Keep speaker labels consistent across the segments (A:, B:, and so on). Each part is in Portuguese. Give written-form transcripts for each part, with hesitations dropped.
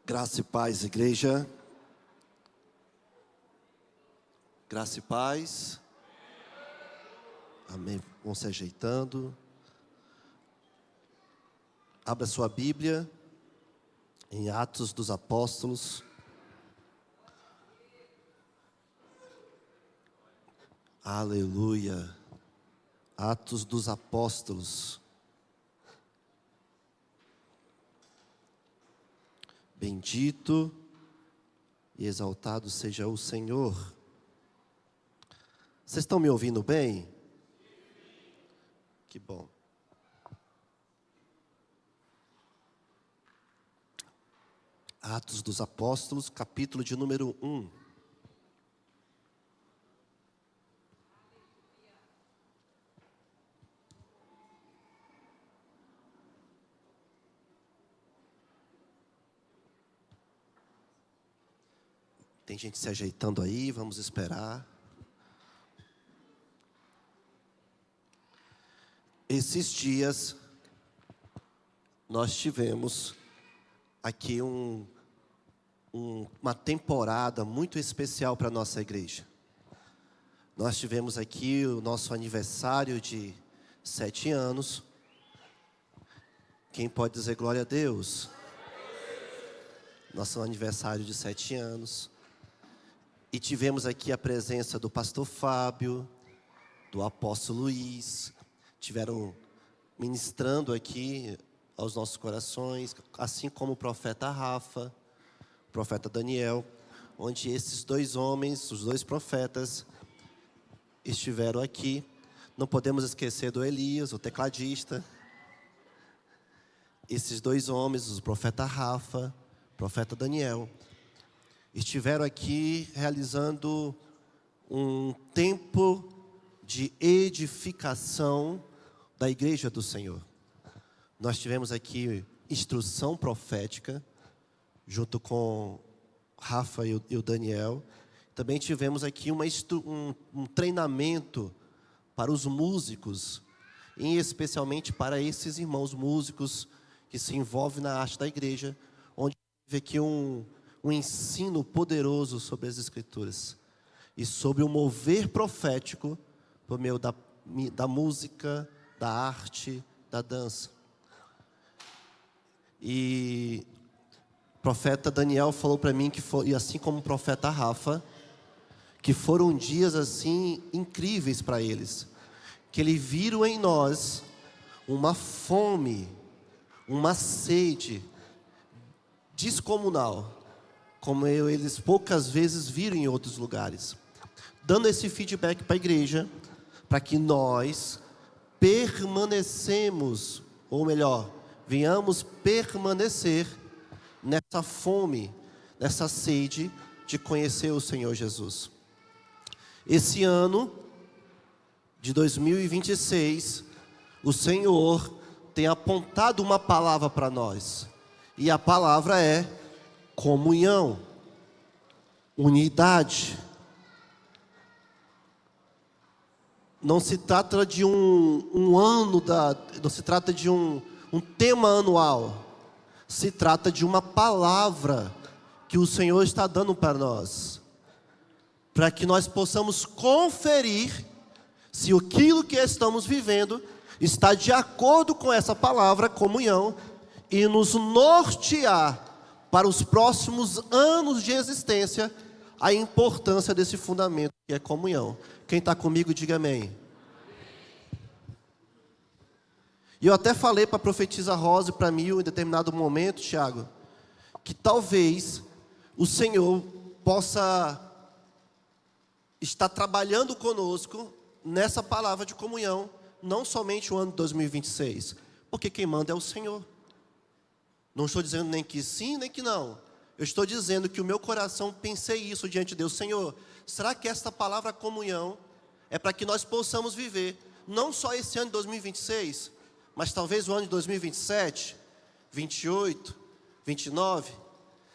A: Graça e paz, igreja. Graça e paz. Amém. Vão se ajeitando. Abra sua Bíblia em Atos dos Apóstolos. Aleluia. Atos dos Apóstolos. Bendito e exaltado seja o Senhor. Vocês estão me ouvindo bem? Que bom. Atos dos Apóstolos, capítulo de número 1. Tem gente se ajeitando aí, vamos esperar. Esses dias, nós tivemos aqui uma temporada muito especial para a nossa igreja. Nós tivemos aqui o nosso aniversário de 7 anos. Quem pode dizer glória a Deus? Nosso aniversário de 7 anos. E tivemos aqui a presença do pastor Fábio, do apóstolo Luiz, tiveram ministrando aqui aos nossos corações, assim como o profeta Rafa, o profeta Daniel, onde esses dois homens, os dois profetas, estiveram aqui. Não podemos esquecer do Elias, o tecladista. Esses dois homens, o profeta Rafa, o profeta Daniel, estiveram aqui realizando um tempo de edificação da igreja do Senhor. Nós tivemos aqui instrução profética, junto com Rafa e o Daniel. Também tivemos aqui um treinamento para os músicos, e especialmente para esses irmãos músicos que se envolvem na arte da igreja, onde teve aqui um ensino poderoso sobre as Escrituras e sobre o mover profético por meio da música, da arte, da dança. E o profeta Daniel falou para mim que foi, e assim como o profeta Rafa, que foram dias assim incríveis para eles, que eles viram em nós uma fome, uma sede descomunal, como eles poucas vezes viram em outros lugares, dando esse feedback para a igreja, para que nós permanecemos, ou melhor, venhamos permanecer nessa fome, nessa sede de conhecer o Senhor Jesus. Esse ano de 2026, o Senhor tem apontado uma palavra para nós, e a palavra é comunhão, unidade. Não se trata de não se trata de um tema anual. Se trata de uma palavra que o Senhor está dando para nós, para que nós possamos conferir se aquilo que estamos vivendo está de acordo com essa palavra, comunhão, e nos nortear para os próximos anos de existência, a importância desse fundamento que é comunhão. Quem está comigo, diga amém. E eu até falei para a profetisa Rosa e para mim, em determinado momento, Tiago, que talvez o Senhor possa estar trabalhando conosco nessa palavra de comunhão, não somente o ano de 2026, porque quem manda é o Senhor. Não estou dizendo nem que sim, nem que não. Eu estou dizendo que o meu coração pensei isso diante de Deus. Senhor, será que esta palavra comunhão é para que nós possamos viver, não só esse ano de 2026, mas talvez o ano de 2027, 28, 29?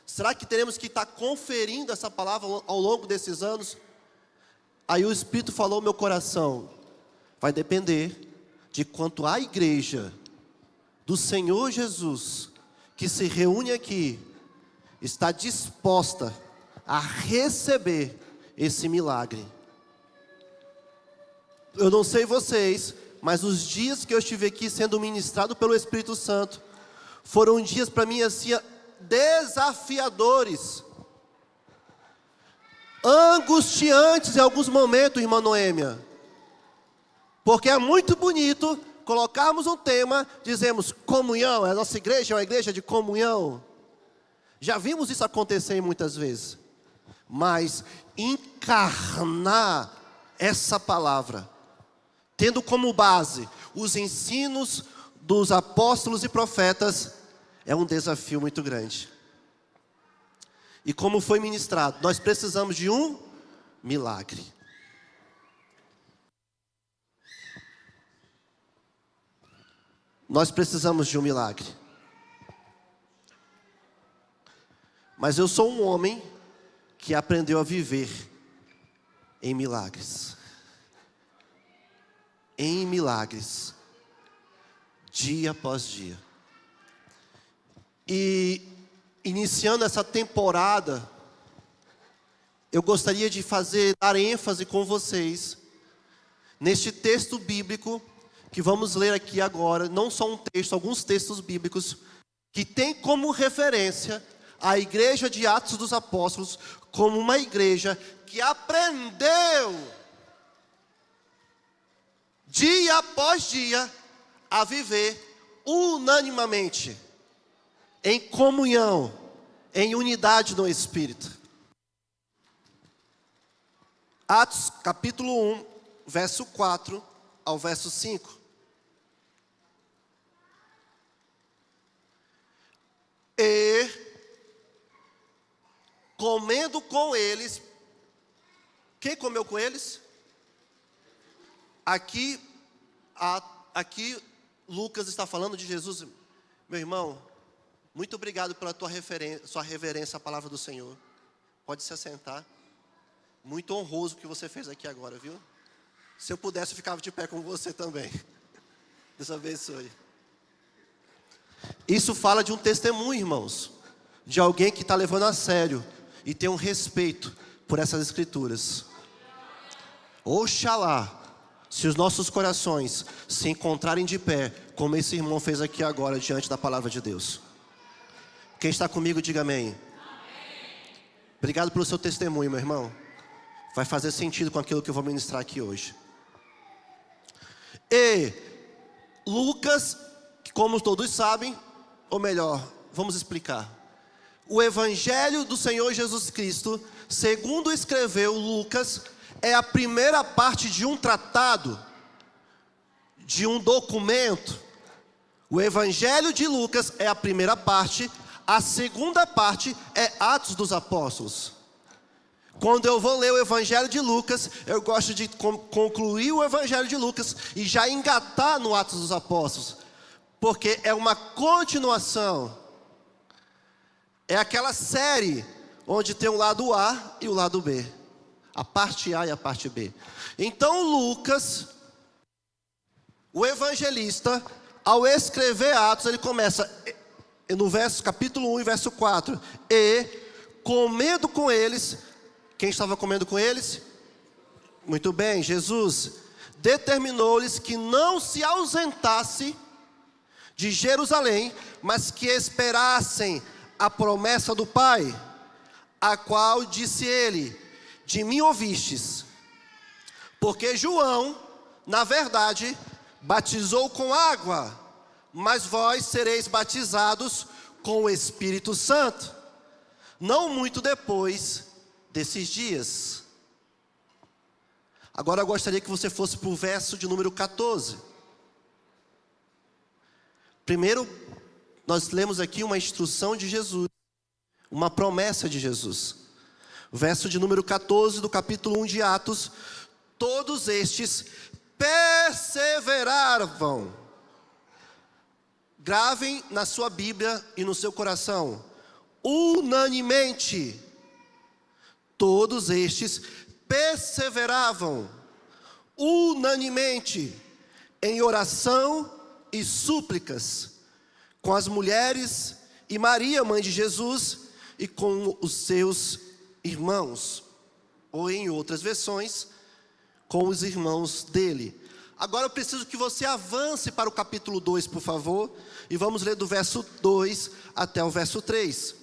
A: Será que teremos que estar conferindo essa palavra ao longo desses anos? Aí o Espírito falou no meu coração, vai depender de quanto a igreja do Senhor Jesus, que se reúne aqui, está disposta a receber esse milagre. Eu não sei vocês, mas os dias que eu estive aqui sendo ministrado pelo Espírito Santo foram dias para mim assim desafiadores, angustiantes em alguns momentos, irmã Noêmia, porque é muito bonito colocarmos um tema, dizemos comunhão, a nossa igreja é uma igreja de comunhão. Já vimos isso acontecer muitas vezes, mas encarnar essa palavra, tendo como base os ensinos dos apóstolos e profetas, é um desafio muito grande. E como foi ministrado, nós precisamos de um milagre. Nós precisamos de um milagre. Mas eu sou um homem que aprendeu a viver em milagres. Em milagres. Dia após dia. E iniciando essa temporada, eu gostaria de dar ênfase com vocês neste texto bíblico que vamos ler aqui agora, não só um texto, alguns textos bíblicos que tem como referência a igreja de Atos dos Apóstolos como uma igreja que aprendeu dia após dia a viver unanimemente em comunhão, em unidade no Espírito. Atos capítulo 1, verso 4 ao verso 5. E comendo com eles, quem comeu com eles? Aqui Lucas está falando de Jesus. Meu irmão, muito obrigado pela sua reverência à palavra do Senhor. Pode se assentar. Muito honroso o que você fez aqui agora, viu? Se eu pudesse, eu ficava de pé com você também. Deus abençoe. Isso fala de um testemunho, irmãos, de alguém que está levando a sério e tem um respeito por essas escrituras. Oxalá, se os nossos corações se encontrarem de pé, como esse irmão fez aqui agora, diante da palavra de Deus. Quem está comigo, diga amém. Amém. Obrigado pelo seu testemunho, meu irmão. Vai fazer sentido com aquilo que eu vou ministrar aqui hoje. E Lucas, como todos sabem, ou melhor, vamos explicar. O Evangelho do Senhor Jesus Cristo, segundo escreveu Lucas, é a primeira parte de um tratado, de um documento. O Evangelho de Lucas é a primeira parte, a segunda parte é Atos dos Apóstolos. Quando eu vou ler o Evangelho de Lucas, eu gosto de concluir o Evangelho de Lucas e já engatar no Atos dos Apóstolos, porque é uma continuação. É aquela série onde tem o lado A e o lado B, a parte A e a parte B. Então Lucas, o evangelista, ao escrever Atos, ele começa no capítulo 1 e verso 4. E comendo com eles, quem estava comendo com eles? Muito bem, Jesus determinou-lhes que não se ausentasse de Jerusalém, mas que esperassem a promessa do Pai, a qual disse ele: de mim ouvistes. Porque João, na verdade, batizou com água, mas vós sereis batizados com o Espírito Santo, não muito depois desses dias. Agora eu gostaria que você fosse para o verso de número 14. Primeiro, nós lemos aqui uma instrução de Jesus, uma promessa de Jesus. Verso de número 14 do capítulo 1 de Atos: todos estes perseveravam. Gravem na sua Bíblia e no seu coração: unanimemente. Todos estes perseveravam unanimemente em oração e súplicas com as mulheres e Maria, mãe de Jesus, e com os seus irmãos. Ou em outras versões, com os irmãos dele. Agora eu preciso que você avance para o capítulo 2, por favor. E vamos ler do verso 2 até o verso 3.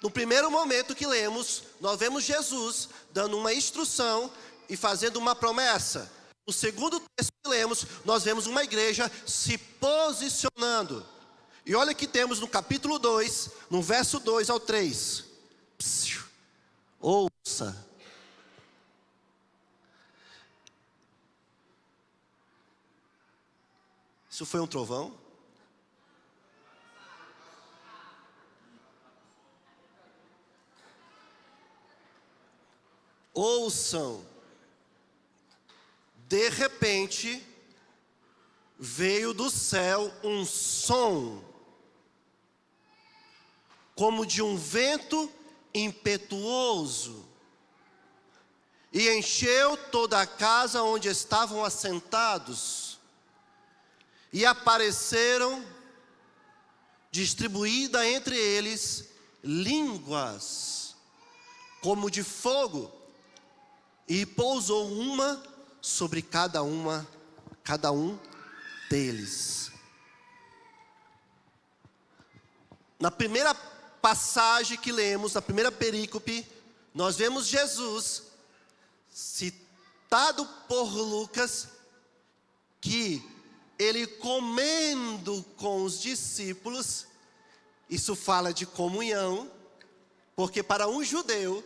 A: No primeiro momento que lemos, nós vemos Jesus dando uma instrução e fazendo uma promessa. No segundo texto que lemos, nós vemos uma igreja se posicionando. E olha que temos no capítulo 2, no verso 2 ao 3. Ouça. Isso foi um trovão? Ouçam. De repente, veio do céu um som, como de um vento impetuoso, e encheu toda a casa onde estavam assentados, e apareceram, distribuída entre eles, línguas, como de fogo, e pousou uma sobre cada um deles. Na primeira passagem que lemos, na primeira perícope, nós vemos Jesus, citado por Lucas, que ele comendo com os discípulos, isso fala de comunhão, porque para um judeu,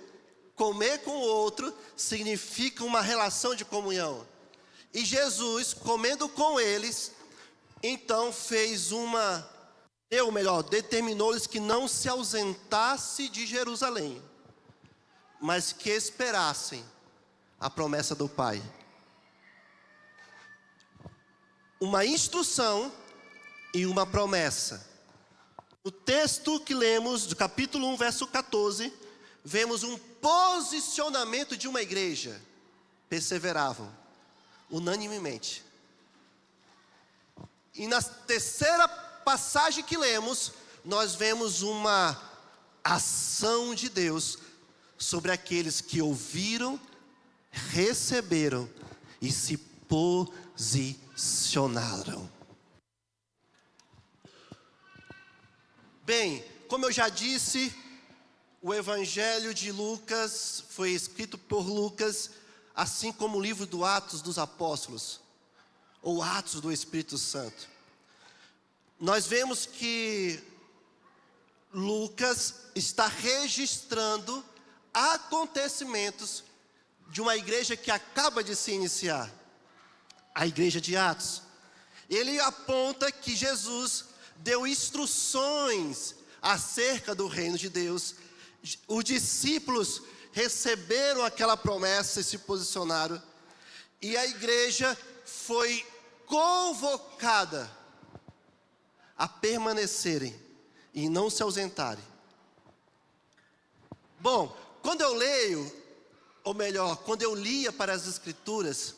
A: comer com o outro significa uma relação de comunhão. E Jesus, comendo com eles, então determinou-lhes que não se ausentasse de Jerusalém, mas que esperassem a promessa do Pai. Uma instrução e uma promessa. No texto que lemos, do capítulo 1, verso 14, vemos um posicionamento de uma igreja. Perseveravam, unanimemente. E na terceira passagem que lemos, nós vemos uma ação de Deus sobre aqueles que ouviram, receberam e se posicionaram. Bem, como eu já disse, o Evangelho de Lucas foi escrito por Lucas, assim como o livro do Atos dos Apóstolos, ou Atos do Espírito Santo. Nós vemos que Lucas está registrando acontecimentos de uma igreja que acaba de se iniciar, a igreja de Atos. Ele aponta que Jesus deu instruções acerca do reino de Deus. Os discípulos receberam aquela promessa e se posicionaram, e a igreja foi convocada a permanecerem e não se ausentarem. Bom, quando eu leio, ou melhor, quando eu lia para as Escrituras,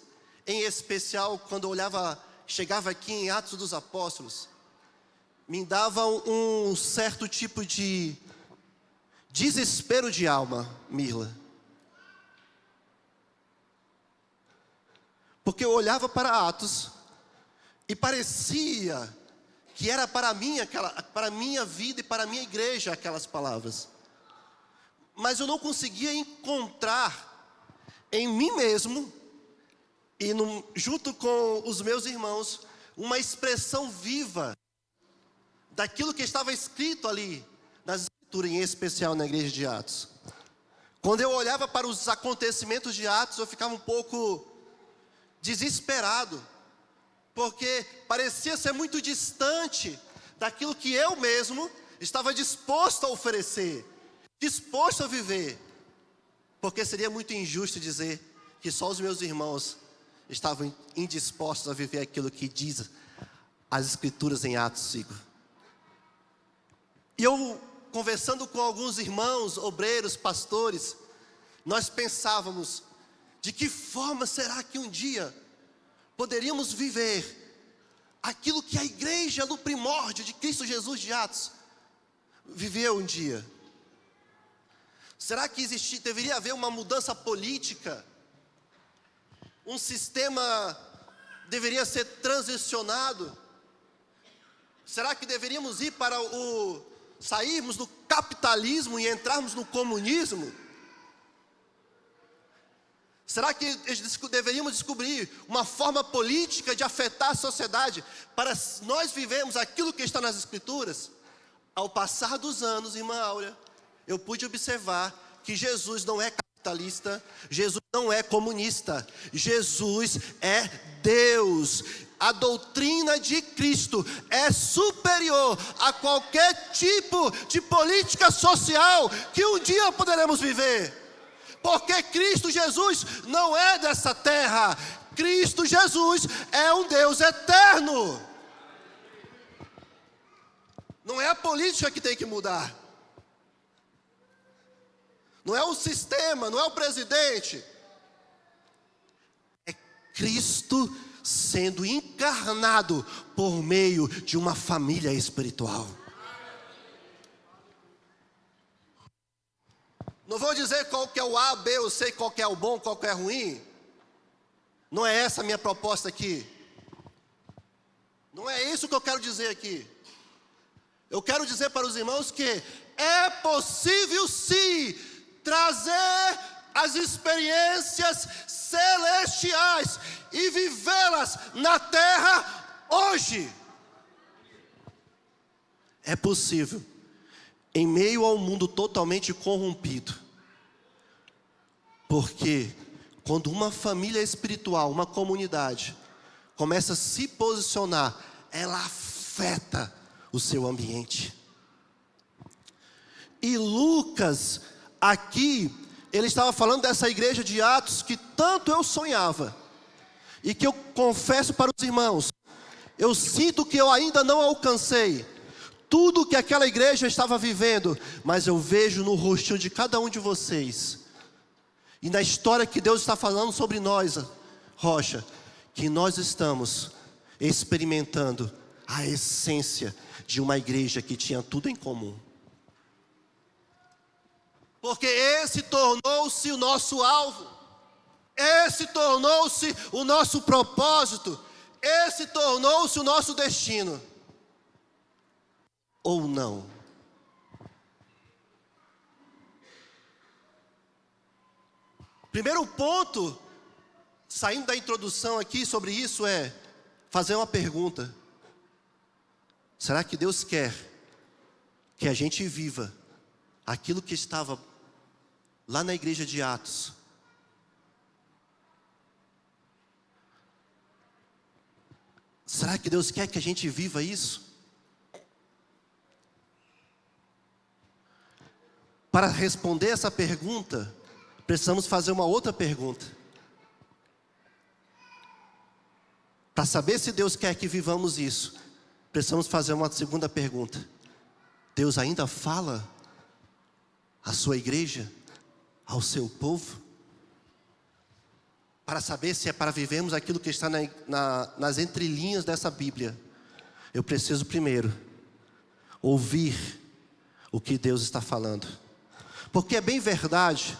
A: em especial quando eu chegava aqui em Atos dos Apóstolos, me dava um certo tipo de desespero de alma, Mirla. Porque eu olhava para Atos e parecia que era para a minha vida e para a minha igreja aquelas palavras. Mas eu não conseguia encontrar em mim mesmo e junto com os meus irmãos uma expressão viva daquilo que estava escrito ali nas Escrituras, em especial na igreja de Atos. Quando eu olhava para os acontecimentos de Atos, eu ficava um pouco desesperado, porque parecia ser muito distante daquilo que eu mesmo estava disposto a oferecer, disposto a viver, porque seria muito injusto dizer que só os meus irmãos estavam indispostos a viver aquilo que diz as Escrituras em Atos 5. E eu, conversando com alguns irmãos, obreiros, pastores, nós pensávamos, de que forma será que um dia poderíamos viver aquilo que a igreja no primórdio de Cristo Jesus de Atos viveu um dia? Será que deveria haver uma mudança política? Um sistema deveria ser transicionado? Será que deveríamos ir para sairmos do capitalismo e entrarmos no comunismo? Será que deveríamos descobrir uma forma política de afetar a sociedade para nós vivemos aquilo que está nas Escrituras? Ao passar dos anos, irmã Áurea, eu pude observar que Jesus não é capitalista, Jesus não é comunista, Jesus é Deus. A doutrina de Cristo é superior a qualquer tipo de política social que um dia poderemos viver. Porque Cristo Jesus não é dessa terra. Cristo Jesus é um Deus eterno. Não é a política que tem que mudar. Não é o sistema, não é o presidente. É Cristo sendo encarnado por meio de uma família espiritual. Não vou dizer qual que é o A, B, eu sei qual que é o bom, qual que é o ruim. Não é essa a minha proposta aqui. Não é isso que eu quero dizer aqui. Eu quero dizer para os irmãos que é possível sim trazer as experiências celestiais e vivê-las na terra hoje. É possível, em meio ao mundo totalmente corrompido. Porque quando uma família espiritual, uma comunidade, começa a se posicionar, ela afeta o seu ambiente. E Lucas, aqui, ele estava falando dessa igreja de Atos que tanto eu sonhava. E que eu confesso para os irmãos, eu sinto que eu ainda não alcancei tudo que aquela igreja estava vivendo, mas eu vejo no rostinho de cada um de vocês, e na história que Deus está falando sobre nós, Rocha, que nós estamos experimentando a essência de uma igreja que tinha tudo em comum. Porque esse tornou-se o nosso alvo, esse tornou-se o nosso propósito, esse tornou-se o nosso destino. Ou não? Primeiro ponto, saindo da introdução aqui sobre isso, é fazer uma pergunta. Será que Deus quer que a gente viva aquilo que estava lá na igreja de Atos? Será que Deus quer que a gente viva isso? Para responder essa pergunta, precisamos fazer uma outra pergunta. Para saber se Deus quer que vivamos isso, precisamos fazer uma segunda pergunta. Deus ainda fala à sua igreja, ao seu povo? Para saber se é para vivermos aquilo que está nas entrelinhas dessa Bíblia, eu preciso primeiro ouvir o que Deus está falando. Porque é bem verdade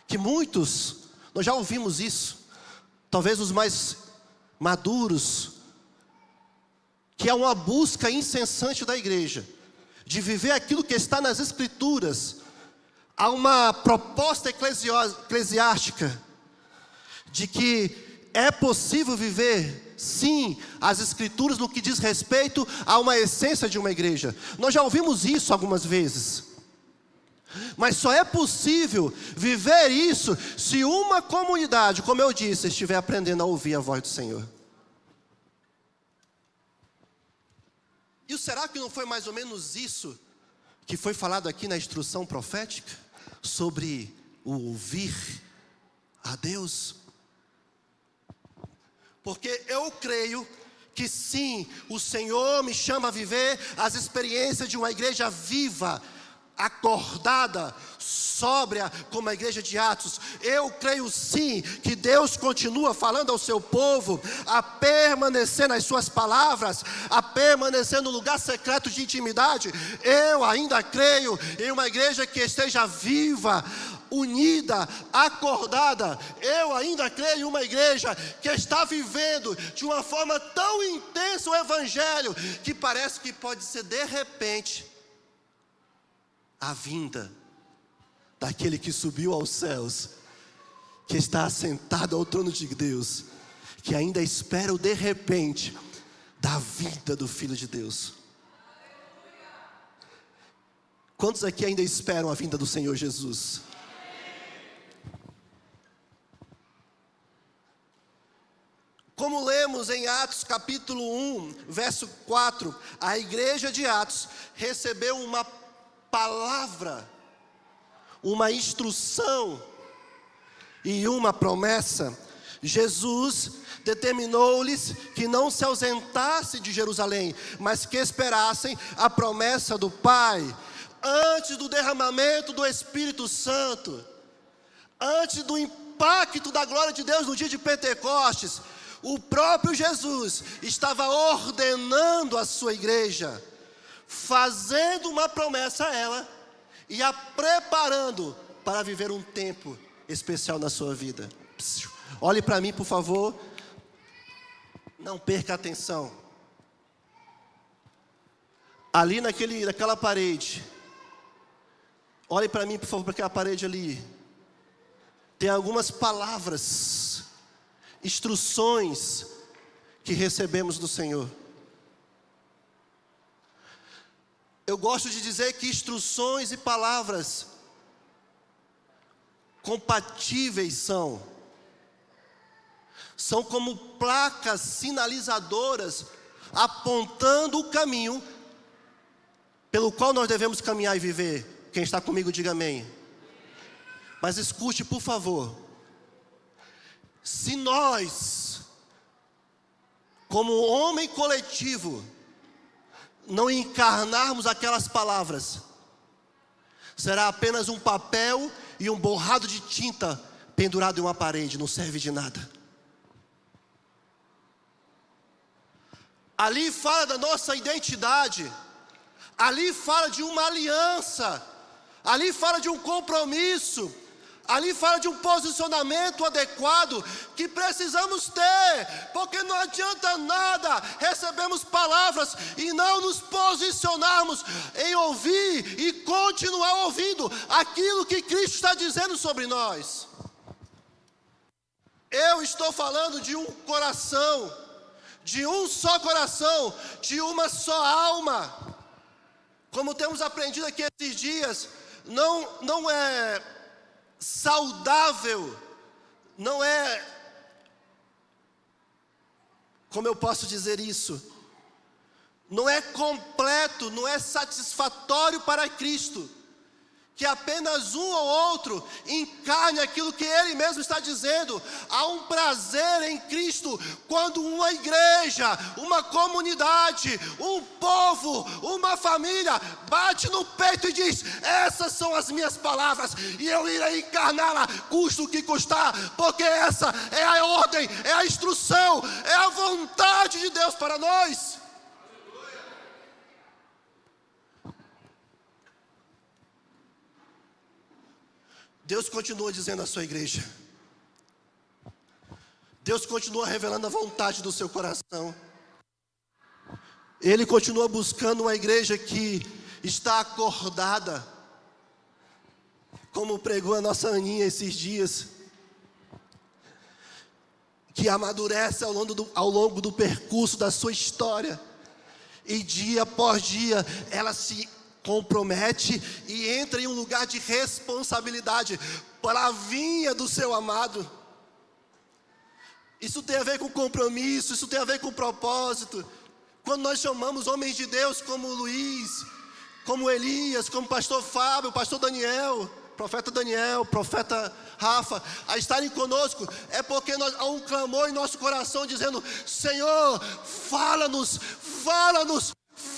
A: que muitos, nós já ouvimos isso, talvez os mais maduros, que é uma busca incessante da igreja, de viver aquilo que está nas Escrituras. Há uma proposta eclesiástica, de que é possível viver, sim, as Escrituras no que diz respeito a uma essência de uma igreja. Nós já ouvimos isso algumas vezes. Mas só é possível viver isso se uma comunidade, como eu disse, estiver aprendendo a ouvir a voz do Senhor. E será que não foi mais ou menos isso que foi falado aqui na instrução profética? Sobre o ouvir a Deus? Porque eu creio que sim, o Senhor me chama a viver as experiências de uma igreja viva, acordada, sóbria, como a igreja de Atos. Eu creio sim que Deus continua falando ao seu povo a permanecer nas suas palavras, a permanecer no lugar secreto de intimidade. Eu ainda creio em uma igreja que esteja viva, unida, acordada. Eu ainda creio em uma igreja que está vivendo de uma forma tão intensa o evangelho, que parece que pode ser de repente a vinda daquele que subiu aos céus, que está assentado ao trono de Deus, que ainda espera o de repente da vinda do Filho de Deus. Quantos aqui ainda esperam a vinda do Senhor Jesus? Como lemos em Atos capítulo 1, verso 4, a igreja de Atos recebeu uma palavra, uma instrução e uma promessa. Jesus determinou-lhes que não se ausentassem de Jerusalém, mas que esperassem a promessa do Pai, antes do derramamento do Espírito Santo, antes do impacto da glória de Deus no dia de Pentecostes. O próprio Jesus estava ordenando a sua igreja, fazendo uma promessa a ela e a preparando para viver um tempo especial na sua vida. Olhe para mim, por favor. Não perca a atenção. Ali naquela parede, olhe para mim, por favor, para aquela parede ali. Tem algumas palavras, instruções que recebemos do Senhor. Eu gosto de dizer que instruções e palavras compatíveis são como placas sinalizadoras apontando o caminho pelo qual nós devemos caminhar e viver. Quem está comigo, diga amém. Mas escute, por favor. Se nós, como homem coletivo, não encarnarmos aquelas palavras, será apenas um papel e um borrado de tinta pendurado em uma parede, não serve de nada. Ali fala da nossa identidade, ali fala de uma aliança, ali fala de um compromisso, ali fala de um posicionamento adequado que precisamos ter, porque não adianta nada recebermos palavras e não nos posicionarmos em ouvir e continuar ouvindo aquilo que Cristo está dizendo sobre nós. Eu estou falando de um coração, de um só coração, de uma só alma. Como temos aprendido aqui esses dias, não é saudável, não é, como eu posso dizer isso, não é completo, não é satisfatório para Cristo, que apenas um ou outro encarne aquilo que Ele mesmo está dizendo. Há um prazer em Cristo quando uma igreja, uma comunidade, um povo, uma família bate no peito e diz: essas são as minhas palavras e eu irei encarná-la, custe o que custar, porque essa é a ordem, é a instrução, é a vontade de Deus para nós. Deus continua dizendo à sua igreja. Deus continua revelando a vontade do seu coração. Ele continua buscando uma igreja que está acordada, como pregou a nossa Aninha esses dias, que amadurece ao longo do percurso da sua história, e dia após dia ela se compromete e entra em um lugar de responsabilidade para a vinda do seu amado. Isso tem a ver com compromisso, isso tem a ver com propósito. Quando nós chamamos homens de Deus como Luiz, como Elias, como pastor Fábio, pastor Daniel, profeta Rafa, a estarem conosco, é porque há um clamor em nosso coração dizendo: Senhor, fala-nos,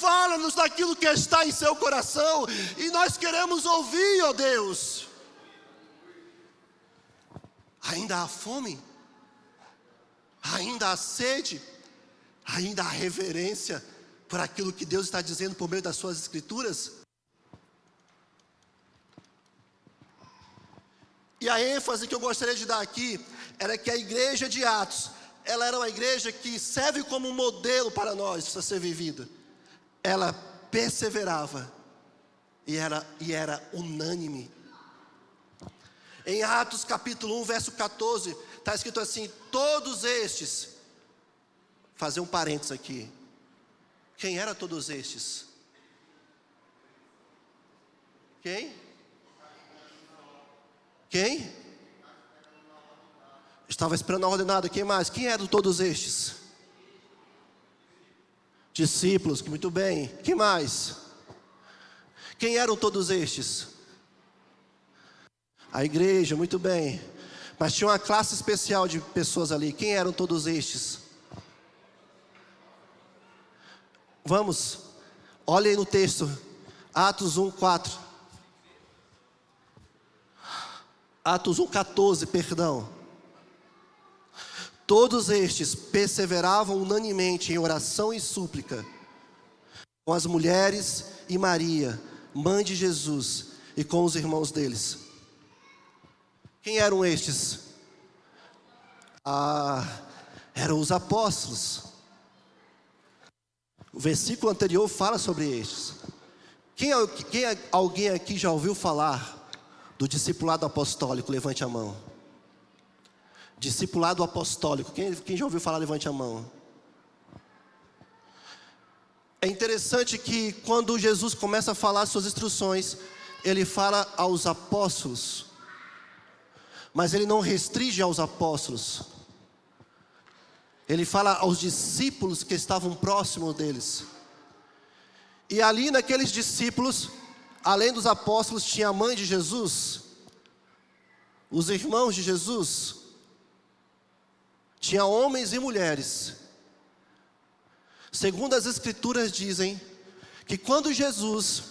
A: fala-nos daquilo que está em seu coração, e nós queremos ouvir, ó Deus. Ainda há fome, ainda há sede, ainda há reverência por aquilo que Deus está dizendo por meio das suas escrituras. E a ênfase que eu gostaria de dar aqui era que a igreja de Atos, ela era uma igreja que serve como um modelo para nós a ser vivida. Ela perseverava e era unânime. Em Atos capítulo 1, verso 14, está escrito assim: todos estes, fazer um parênteses aqui, quem eram todos estes? Quem? Estava esperando a ordenada. Quem mais? Quem eram todos estes? Discípulos, muito bem. Quem mais? Quem eram todos estes? A igreja, muito bem. Mas tinha uma classe especial de pessoas ali. Quem eram todos estes? Vamos, olhem no texto, Atos 1, 4. Atos 1, 14, perdão. Todos estes perseveravam unanimemente em oração e súplica com as mulheres e Maria, mãe de Jesus, e com os irmãos deles. Quem eram estes? Eram os apóstolos. O versículo anterior fala sobre estes. Alguém aqui já ouviu falar do discipulado apostólico? Levante a mão. Discipulado apostólico. Quem já ouviu falar? Levante a mão. É interessante que quando Jesus começa a falar suas instruções, ele fala aos apóstolos, mas ele não restringe aos apóstolos. Ele fala aos discípulos que estavam próximos deles. E ali naqueles discípulos, além dos apóstolos, tinha a mãe de Jesus, os irmãos de Jesus, tinha homens e mulheres. Segundo as escrituras dizem, que quando Jesus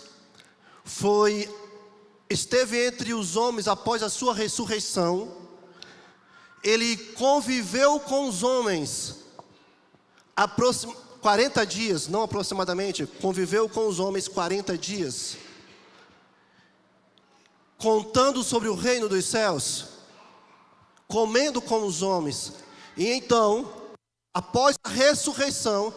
A: esteve entre os homens após a sua ressurreição, ele conviveu com os homens 40 dias, não aproximadamente, conviveu com os homens 40 dias, contando sobre o reino dos céus, comendo com os homens. E então, após a ressurreição,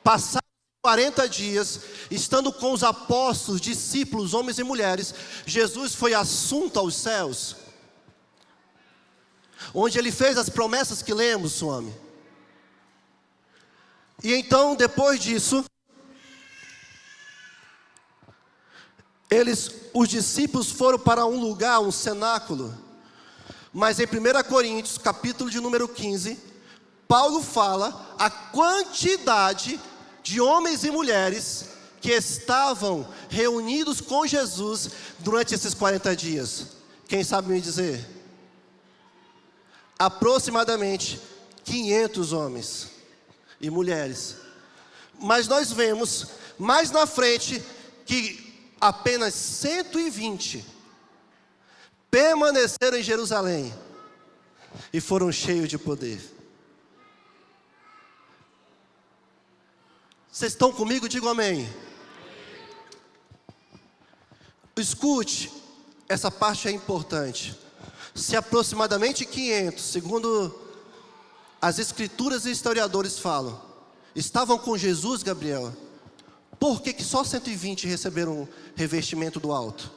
A: passados 40 dias, estando com os apóstolos, discípulos, homens e mulheres, Jesus foi assunto aos céus, onde ele fez as promessas que lemos, homem. E então, depois disso, os discípulos foram para um lugar, um cenáculo. Mas em 1 Coríntios, capítulo de número 15, Paulo fala a quantidade de homens e mulheres que estavam reunidos com Jesus durante esses 40 dias. Quem sabe me dizer? Aproximadamente 500 homens e mulheres. Mas nós vemos mais na frente que apenas 120 permaneceram em Jerusalém e foram cheios de poder. Vocês estão comigo? Digam amém. Escute, essa parte é importante. Se aproximadamente 500, segundo as escrituras e historiadores falam, estavam com Jesus, Gabriel, por que só 120 receberam o revestimento do alto?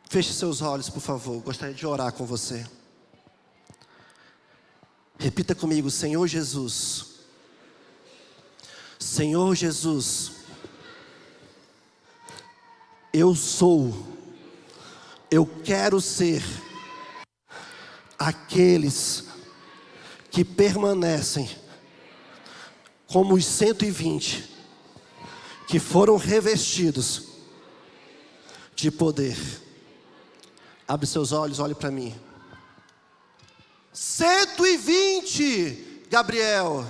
A: Feche seus olhos, por favor. Gostaria de orar com você. Repita comigo: Senhor Jesus. Senhor Jesus, eu quero ser aqueles que permanecem como os 120 que foram revestidos de poder. Abre seus olhos, olhe para mim. 120, Gabriel,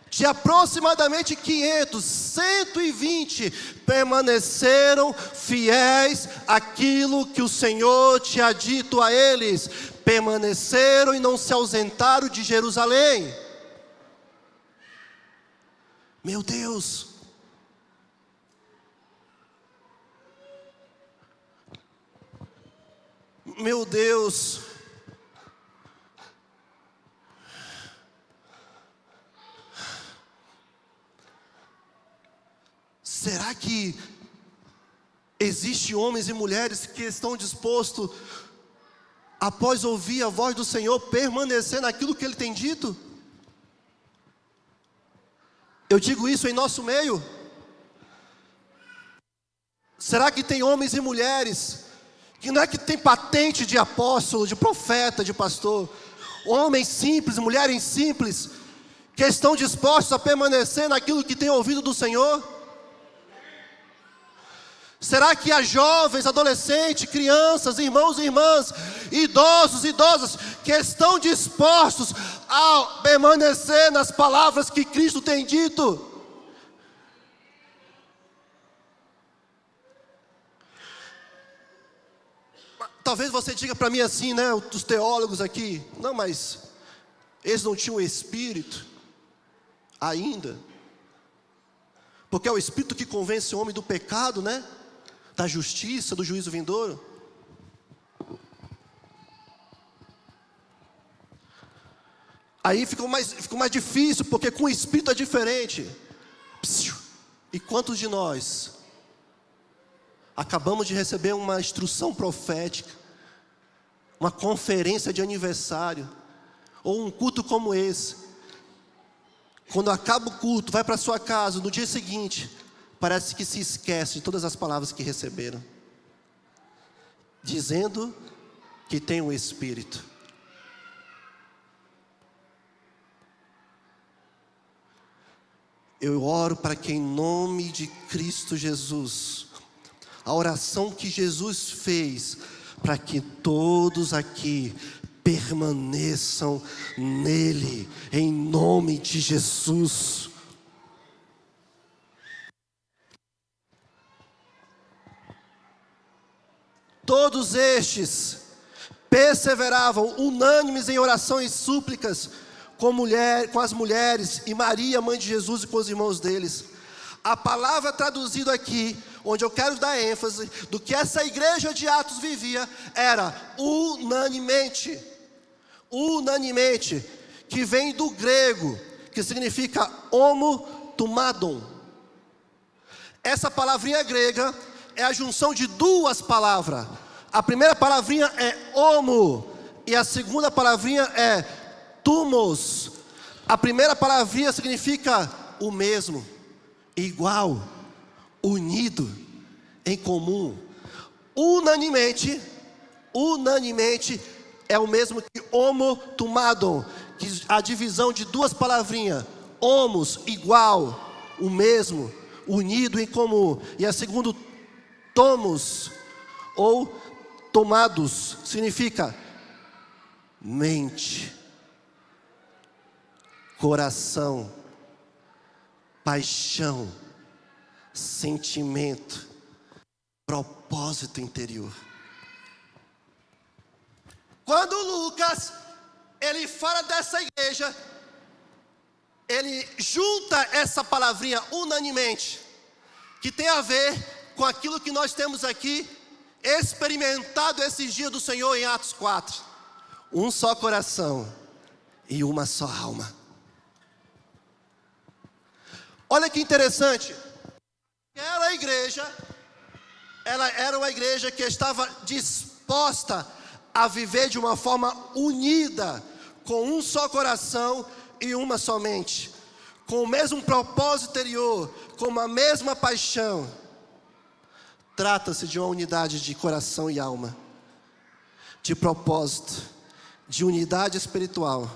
A: de aproximadamente 500, 120 permaneceram fiéis àquilo que o Senhor tinha dito a eles. Permaneceram e não se ausentaram de Jerusalém. Meu Deus! Meu Deus! Será que existem homens e mulheres que estão dispostos, após ouvir a voz do Senhor, permanecer naquilo que Ele tem dito? Eu digo isso em nosso meio. Será que tem homens e mulheres que não é que tem patente de apóstolo, de profeta, de pastor, homens simples, mulheres simples, que estão dispostos a permanecer naquilo que têm ouvido do Senhor? Será que há jovens, adolescentes, crianças, irmãos e irmãs, idosos, idosas, que estão dispostos a permanecer nas palavras que Cristo tem dito? Talvez você diga para mim assim, né, os teólogos aqui, não, mas eles não tinham Espírito ainda, porque é o Espírito que convence o homem do pecado, né? Da justiça, do juízo vindouro. Aí ficou mais difícil, porque com o Espírito é diferente. E quantos de nós acabamos de receber uma instrução profética, uma conferência de aniversário, ou um culto como esse? Quando acaba o culto, vai para sua casa, no dia seguinte, parece que se esquece de todas as palavras que receberam, dizendo que tem um Espírito. Eu oro para que, em nome de Cristo Jesus, a oração que Jesus fez, para que todos aqui permaneçam nele, em nome de Jesus. Todos estes perseveravam unânimes em orações e súplicas com as mulheres e Maria, mãe de Jesus, e com os irmãos deles. A palavra traduzida aqui, onde eu quero dar ênfase, do que essa igreja de Atos vivia, era unanimemente. Unanimemente, que vem do grego, que significa homotumadon. Essa palavrinha grega é a junção de duas palavras. A primeira palavrinha é homo, e a segunda palavrinha é tumos. A primeira palavrinha significa o mesmo, igual, unido, em comum. Unanimemente é o mesmo que homotumadon, que a divisão de duas palavrinhas, homos, igual, o mesmo, unido, em comum. E a segunda, tomos, ou tomados, significa mente, coração, paixão, sentimento, propósito interior. Quando Lucas, ele fala dessa igreja, ele junta essa palavrinha unanimemente, que tem a ver com aquilo que nós temos aqui, experimentado esses dias do Senhor em Atos 4. Um só coração e uma só alma. Olha que interessante. Aquela igreja, ela era uma igreja que estava disposta a viver de uma forma unida, com um só coração e uma só mente, com o mesmo propósito interior, com a mesma paixão. Trata-se de uma unidade de coração e alma, de propósito, de unidade espiritual.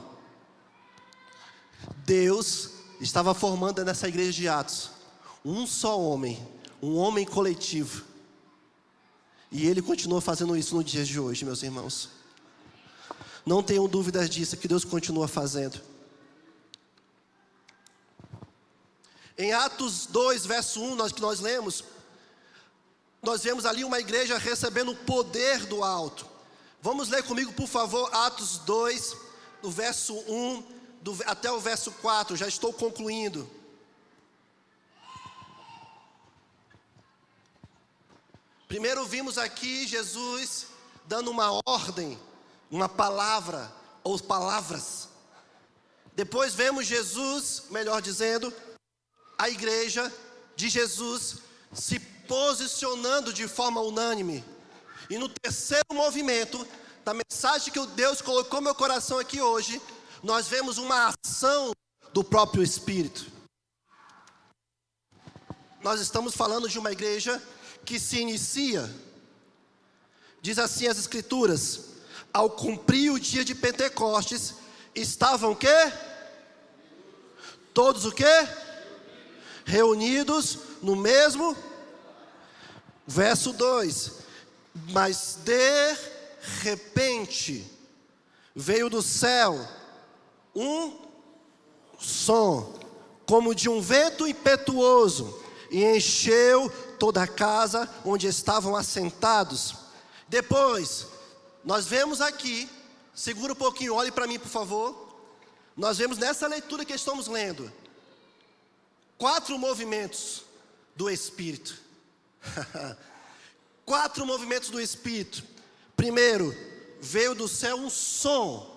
A: Deus estava formando nessa igreja de Atos um só homem, um homem coletivo. E Ele continua fazendo isso no dia de hoje, meus irmãos. Não tenham dúvidas disso, que Deus continua fazendo. Em Atos 2, verso 1, que nós lemos, nós vemos ali uma igreja recebendo o poder do alto. Vamos ler comigo, por favor, Atos 2, do verso 1 até o verso 4, já estou concluindo. Primeiro vimos aqui Jesus dando uma ordem, uma palavra, ou palavras. Depois vemos Jesus, melhor dizendo, a igreja de Jesus se posicionando de forma unânime. E no terceiro movimento, da mensagem que Deus colocou no meu coração aqui hoje, nós vemos uma ação do próprio Espírito. Nós estamos falando de uma igreja que se inicia, diz assim as Escrituras: ao cumprir o dia de Pentecostes, estavam o quê? Todos o quê? Reunidos no mesmo. Verso 2: mas de repente veio do céu um som, como de um vento impetuoso, e encheu toda a casa onde estavam assentados. Depois, nós vemos aqui, segura um pouquinho, olhe para mim por favor. Nós vemos nessa leitura que estamos lendo, 4 movimentos do Espírito. 4 movimentos do Espírito. Primeiro, veio do céu um som.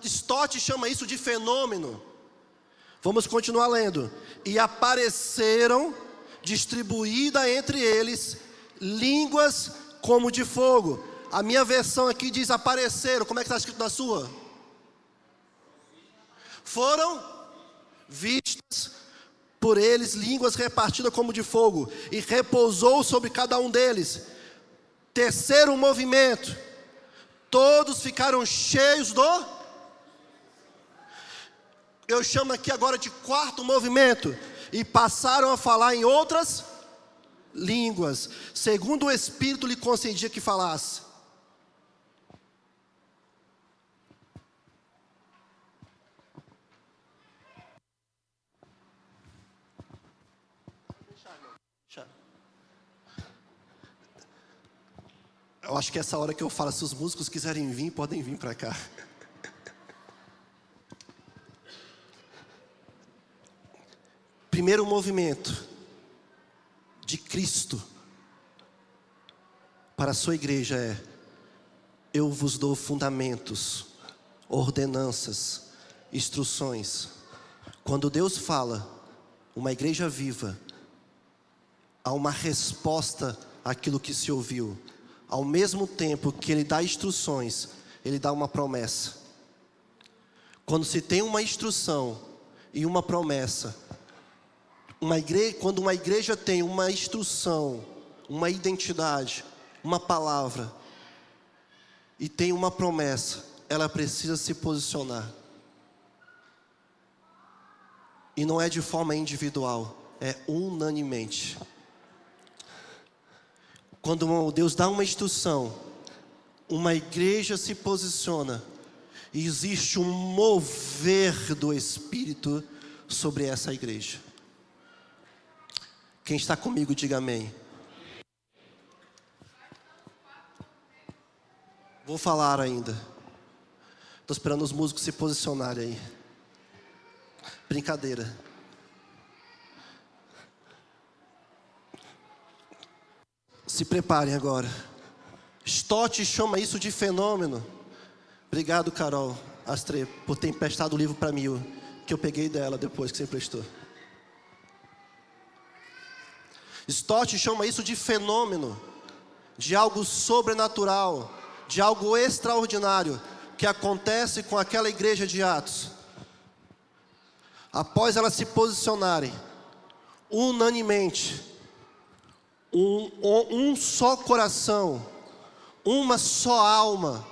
A: Stott chama isso de fenômeno. Vamos continuar lendo. E apareceram, distribuída entre eles, línguas como de fogo. A minha versão aqui diz apareceram. Como é que está escrito na sua? Foram vistas por eles línguas repartidas como de fogo, e repousou sobre cada um deles. Terceiro movimento, todos ficaram cheios do... Eu chamo aqui agora de quarto movimento, e passaram a falar em outras línguas, segundo o Espírito lhe concedia que falasse. Eu acho que essa hora que eu falo, se os músicos quiserem vir, podem vir para cá. Primeiro movimento de Cristo para a sua igreja é: eu vos dou fundamentos, ordenanças, instruções. Quando Deus fala, uma igreja viva, há uma resposta àquilo que se ouviu. Ao mesmo tempo que Ele dá instruções, Ele dá uma promessa. Quando se tem uma instrução e uma promessa, quando uma igreja tem uma instrução, uma identidade, uma palavra, e tem uma promessa, ela precisa se posicionar. E não é de forma individual, é unanimemente. Quando Deus dá uma instrução, uma igreja se posiciona, e existe um mover do Espírito sobre essa igreja. Quem está comigo, diga amém. Vou falar ainda. Estou esperando os músicos se posicionarem aí. Brincadeira. Se preparem agora. Stott chama isso de fenômeno. Obrigado, Carol Astre, por ter emprestado o livro para mim, que eu peguei dela depois que você emprestou. Stott chama isso de fenômeno, de algo sobrenatural, de algo extraordinário, que acontece com aquela igreja de Atos. Após elas se posicionarem, unanimemente, um só coração, uma só alma,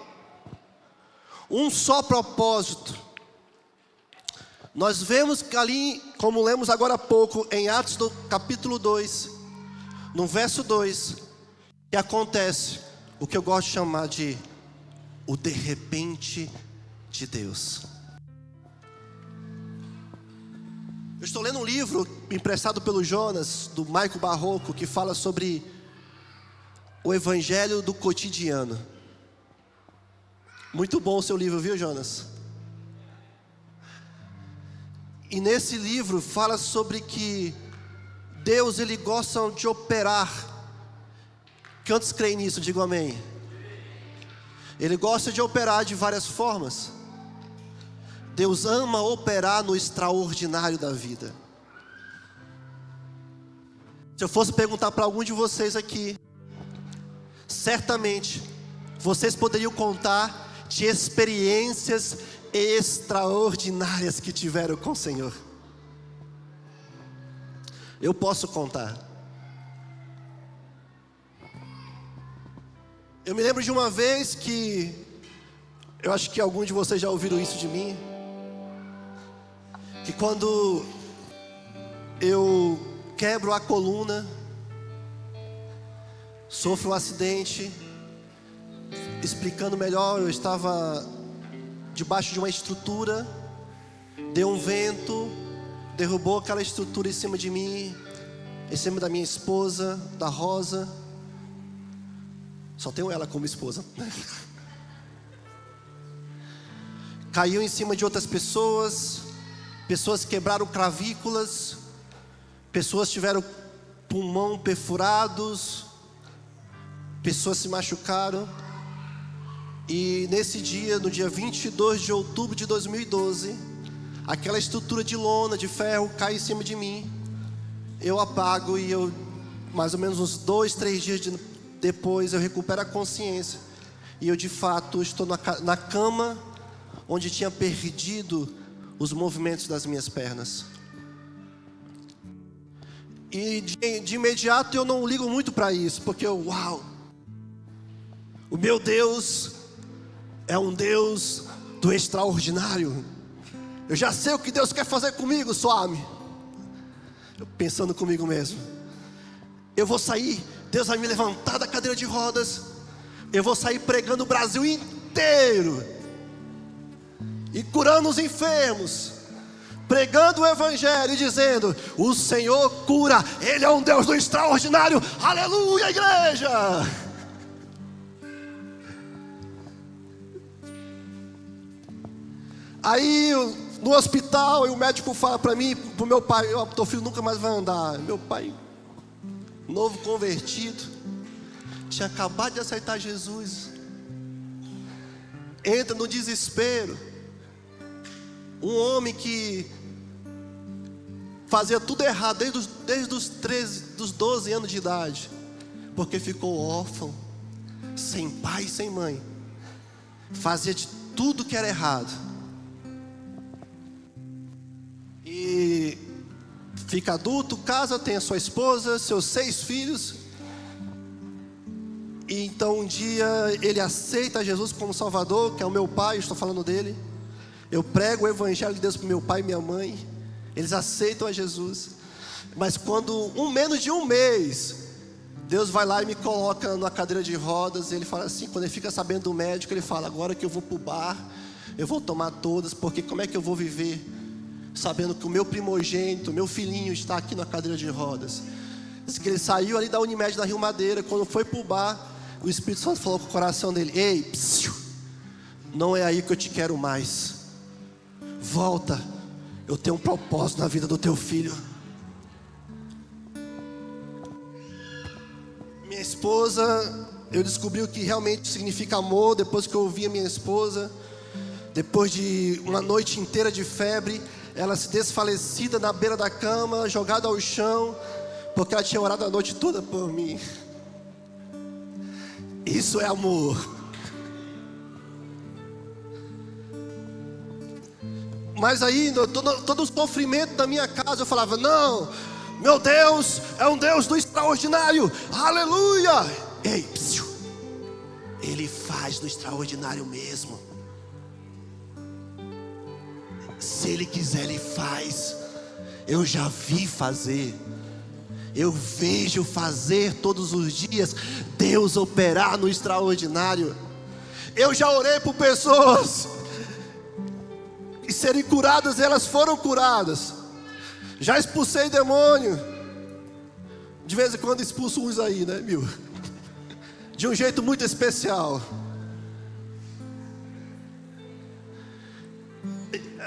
A: um só propósito. Nós vemos que ali, como lemos agora há pouco, em Atos do capítulo 2, no verso 2, que acontece o que eu gosto de chamar de o de repente de Deus. Eu estou lendo um livro emprestado pelo Jonas, do Michael Barroco, que fala sobre o evangelho do cotidiano. Muito bom o seu livro, viu, Jonas? E nesse livro fala sobre que Deus, Ele gosta de operar. Quantos creem nisso? Digam amém. Ele gosta de operar de várias formas. Deus ama operar no extraordinário da vida. Se eu fosse perguntar para algum de vocês aqui, certamente vocês poderiam contar de experiências extraordinárias que tiveram com o Senhor. Eu posso contar. Eu me lembro de uma vez que, eu acho que alguns de vocês já ouviram isso de mim, que quando eu quebro a coluna, sofro um acidente. Explicando melhor, eu estava debaixo de uma estrutura, deu um vento, derrubou aquela estrutura em cima de mim, em cima da minha esposa, da Rosa. Só tenho ela como esposa. Caiu em cima de outras pessoas. Pessoas quebraram clavículas. Pessoas tiveram pulmão perfurados. Pessoas se machucaram. E nesse dia, no dia 22 de outubro de 2012, aquela estrutura de lona, de ferro, cai em cima de mim. Eu apago e eu, mais ou menos uns 2, 3 dias depois, eu recupero a consciência. E eu de fato estou na cama, onde tinha perdido os movimentos das minhas pernas. E de imediato eu não ligo muito para isso, porque uau, o meu Deus é um Deus do extraordinário. Eu já sei o que Deus quer fazer comigo, suave. Eu pensando comigo mesmo, eu vou sair, Deus vai me levantar da cadeira de rodas, eu vou sair pregando o Brasil inteiro, e curando os enfermos, pregando o evangelho e dizendo: o Senhor cura, Ele é um Deus do extraordinário. Aleluia, igreja. Aí no hospital, o médico fala para mim, para o meu pai: teu filho nunca mais vai andar. Meu pai, novo convertido, tinha acabado de aceitar Jesus, entra no desespero. Um homem que fazia tudo errado desde os 12 anos de idade, porque ficou órfão, sem pai e sem mãe, fazia de tudo que era errado, e fica adulto, casa, tem a sua esposa, seus 6 filhos. E então um dia ele aceita Jesus como Salvador, que é o meu pai, estou falando dele. Eu prego o evangelho de Deus para meu pai e minha mãe, eles aceitam a Jesus. Mas quando menos de um mês, Deus vai lá e me coloca na cadeira de rodas. Ele fala assim, quando ele fica sabendo do médico, ele fala: agora que eu vou para o bar, eu vou tomar todas, porque como é que eu vou viver sabendo que o meu primogênito, meu filhinho, está aqui na cadeira de rodas? Diz que ele saiu ali da Unimed, da Rio Madeira. Quando foi para o bar, o Espírito Santo falou com o coração dele: ei, psiu, não é aí que eu te quero mais. Volta, eu tenho um propósito na vida do teu filho. Minha esposa, eu descobri o que realmente significa amor depois que eu ouvi a minha esposa. Depois de uma noite inteira de febre, ela se desfalecida na beira da cama, jogada ao chão, porque ela tinha orado a noite toda por mim. Isso é amor. Mas aí, todo o sofrimento da minha casa, eu falava: não, meu Deus é um Deus do extraordinário, aleluia. Ei, psiu, Ele faz do extraordinário mesmo. Se Ele quiser, Ele faz. Eu já vi fazer. eu vejo fazer todos os dias Deus operar no extraordinário. Eu já orei por pessoas e serem curadas, elas foram curadas. Já expulsei demônio. De vez em quando expulso uns aí, né, meu? De um jeito muito especial.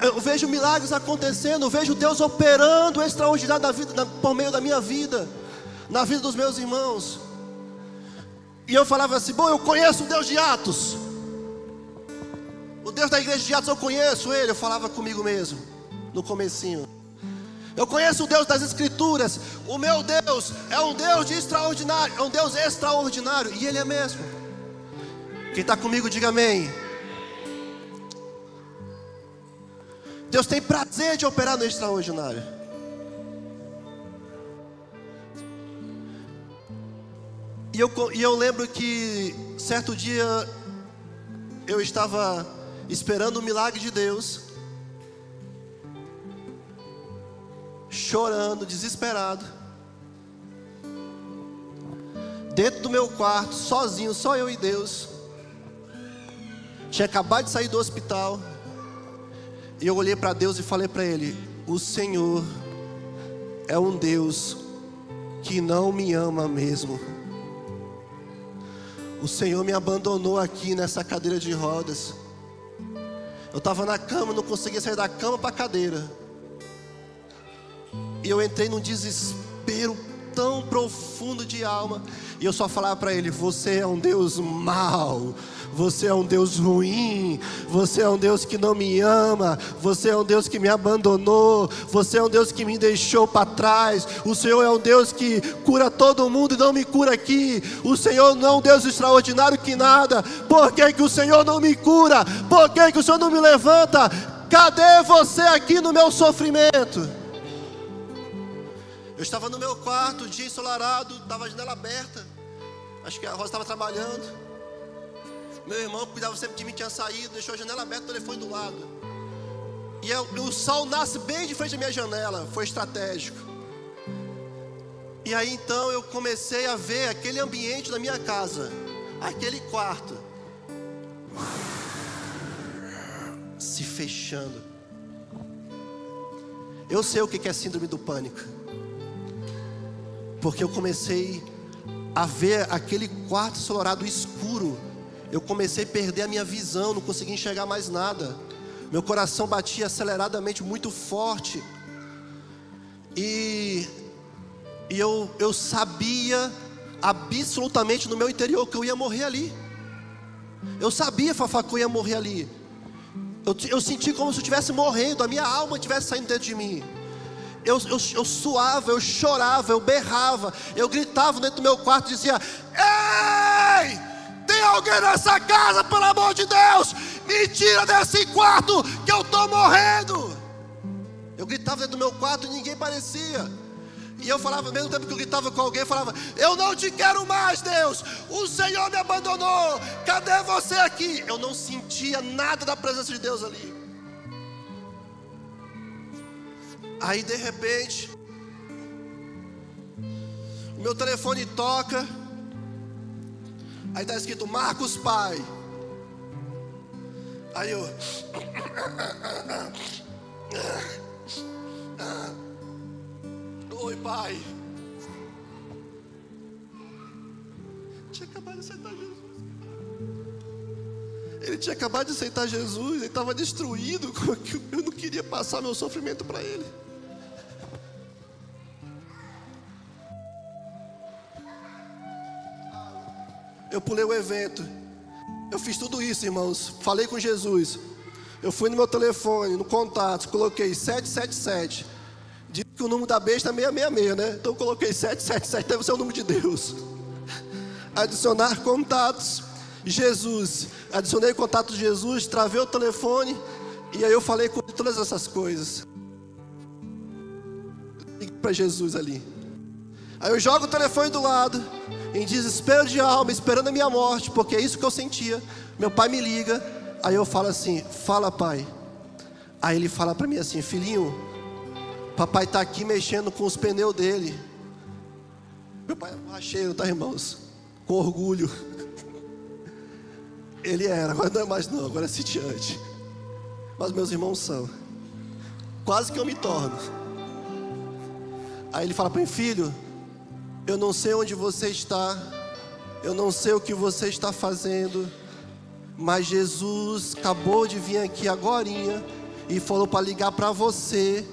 A: Eu vejo milagres acontecendo, eu vejo Deus operando extraordinário na vida, por meio da minha vida, na vida dos meus irmãos. E eu falava assim: bom, eu conheço o Deus de Atos, o Deus da igreja de Atos, eu conheço Ele. Eu falava comigo mesmo, no comecinho. Eu conheço o Deus das Escrituras. O meu Deus é um Deus de extraordinário, é um Deus extraordinário, e Ele é mesmo. Quem está comigo, diga amém. Deus tem prazer de operar no extraordinário. E eu lembro que certo dia eu estava esperando o milagre de Deus, chorando, desesperado, dentro do meu quarto, sozinho, só eu e Deus. Tinha acabado de sair do hospital. E eu olhei para Deus e falei para Ele: o Senhor é um Deus que não me ama mesmo. O Senhor me abandonou aqui nessa cadeira de rodas. Eu estava na cama, não conseguia sair da cama para a cadeira. E eu entrei num desespero tão profundo de alma. E eu só falava para Ele: você é um Deus mau, você é um Deus ruim, você é um Deus que não me ama, você é um Deus que me abandonou, você é um Deus que me deixou para trás. O Senhor é um Deus que cura todo mundo e não me cura aqui. O Senhor não é um Deus extraordinário que nada. Por que que o Senhor não me cura? Por que que o Senhor não me levanta? Cadê você aqui no meu sofrimento? Eu estava no meu quarto, dia ensolarado, estava a janela aberta. Acho que a Rosa estava trabalhando. Meu irmão, que cuidava sempre de mim, tinha saído, deixou a janela aberta, o telefone do lado. E o sol nasce bem de frente à minha janela, foi estratégico. E aí então eu comecei a ver aquele ambiente da minha casa, aquele quarto, se fechando. Eu sei o que é síndrome do pânico, porque eu comecei a ver aquele quarto ensolarado escuro. Eu comecei a perder a minha visão, não conseguia enxergar mais nada. Meu coração batia aceleradamente, muito forte. E eu sabia absolutamente no meu interior que eu ia morrer ali. Eu sabia, Fafá, que eu ia morrer ali. Eu senti como se eu estivesse morrendo, a minha alma estivesse saindo dentro de mim. Eu suava, eu chorava, eu berrava, eu gritava dentro do meu quarto e dizia: ei! Tem alguém nessa casa, pelo amor de Deus, me tira desse quarto que eu estou morrendo. Eu gritava dentro do meu quarto e ninguém parecia. E eu falava, ao mesmo tempo que eu gritava com alguém, eu falava: eu não te quero mais, Deus, o Senhor me abandonou, cadê você aqui? Eu não sentia nada da presença de Deus ali. Aí de repente, o meu telefone toca. Aí está escrito: Marcos Pai. Aí eu: oi, pai. Tinha acabado de aceitar Jesus. Ele tinha acabado de aceitar Jesus. Ele estava destruído. Eu não queria passar meu sofrimento para ele. Eu pulei o evento. Eu fiz tudo isso, irmãos. Falei com Jesus. Eu fui no meu telefone, no contato, coloquei 777. Diz que o número da besta é 666, né? Então eu coloquei 777, deve ser o número de Deus. Adicionar contatos, Jesus. Adicionei contato de Jesus, travei o telefone. E aí eu falei com ele todas essas coisas. Liguei para Jesus ali. Aí eu jogo o telefone do lado, em desespero de alma, esperando a minha morte, porque é isso que eu sentia. Meu pai me liga, aí eu falo assim: fala, pai. Aí ele fala para mim assim: filhinho, papai está aqui mexendo com os pneus dele. Meu pai é borracheiro, tá, irmãos? Com orgulho. Ele era, agora não é mais não, agora é sitiante. Mas meus irmãos são. Quase que eu me torno. Aí ele fala para mim: filho, eu não sei onde você está, eu não sei o que você está fazendo, mas Jesus acabou de vir aqui agorinha e falou para ligar para você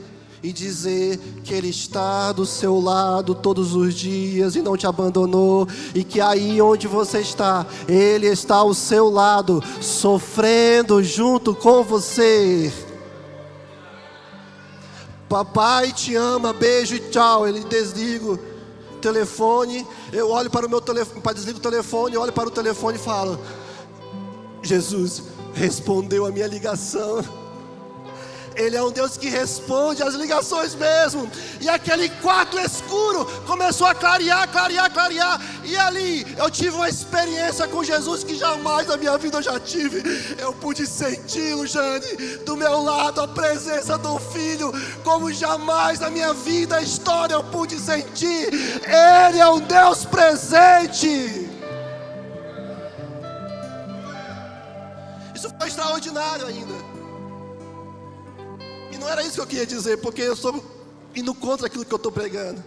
A: e dizer que Ele está do seu lado todos os dias e não te abandonou, e que aí onde você está, Ele está ao seu lado, sofrendo junto com você. Papai te ama, beijo e tchau. Ele desliga o telefone, eu olho para o meu telefone, desligo o telefone, olho para o telefone e falo: Jesus respondeu a minha ligação. Ele é um Deus que responde as ligações mesmo. E aquele quarto escuro começou a clarear. E ali eu tive uma experiência com Jesus que jamais na minha vida eu já tive. Eu pude senti-lo, Jane, do meu lado, a presença do Filho, como jamais na minha vida, a história eu pude sentir. Ele é um Deus presente. Isso foi extraordinário ainda. E não era isso que eu queria dizer, porque eu estou indo contra aquilo que eu estou pregando.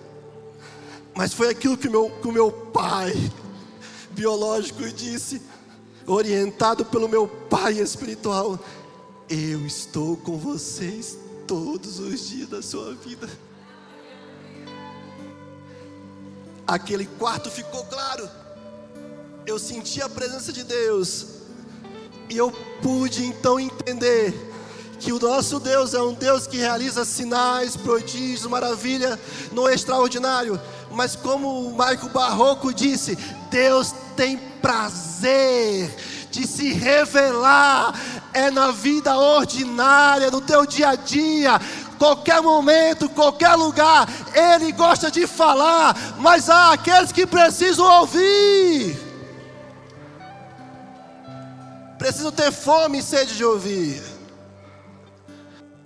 A: Mas foi aquilo que o meu pai biológico disse, orientado pelo meu pai espiritual: eu estou com vocês todos os dias da sua vida. Aquele quarto ficou claro. Eu senti a presença de Deus. E eu pude então entender que o nosso Deus é um Deus que realiza sinais, prodígios, maravilha no extraordinário. Mas como o Maico Barroco disse, Deus tem prazer de se revelar na vida ordinária, no teu dia a dia. Qualquer momento, qualquer lugar, Ele gosta de falar, mas há aqueles que precisam ouvir. Precisam ter fome e sede de ouvir.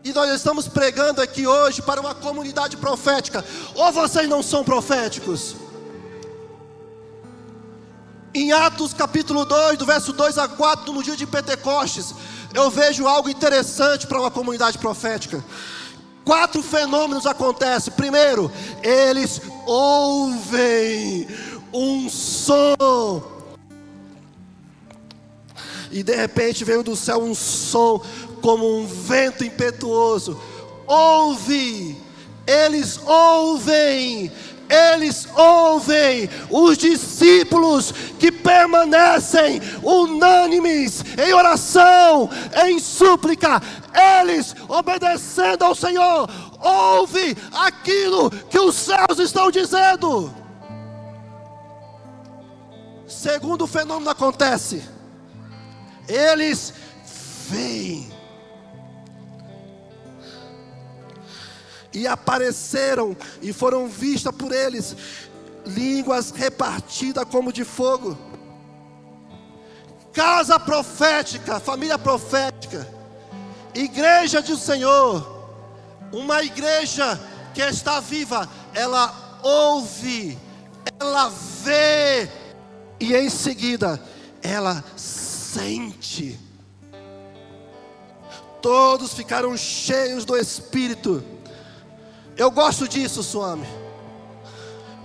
A: E nós estamos pregando aqui hoje para uma comunidade profética. Ou vocês não são proféticos? Em Atos capítulo 2, do verso 2 a 4, no dia de Pentecostes, eu vejo algo interessante para uma comunidade profética. 4 fenômenos acontecem. Primeiro, eles ouvem um som. E de repente veio do céu um som como um vento impetuoso. Ouve, eles ouvem os discípulos que permanecem unânimes em oração, em súplica, eles obedecendo ao Senhor, ouve aquilo que os céus estão dizendo. Segundo fenômeno acontece, eles veem. E apareceram e foram vistas por eles línguas repartidas como de fogo. Casa profética, família profética, igreja do Senhor, uma igreja que está viva, ela ouve, ela vê e em seguida ela sente. Todos ficaram cheios do Espírito. Eu gosto disso, Swami,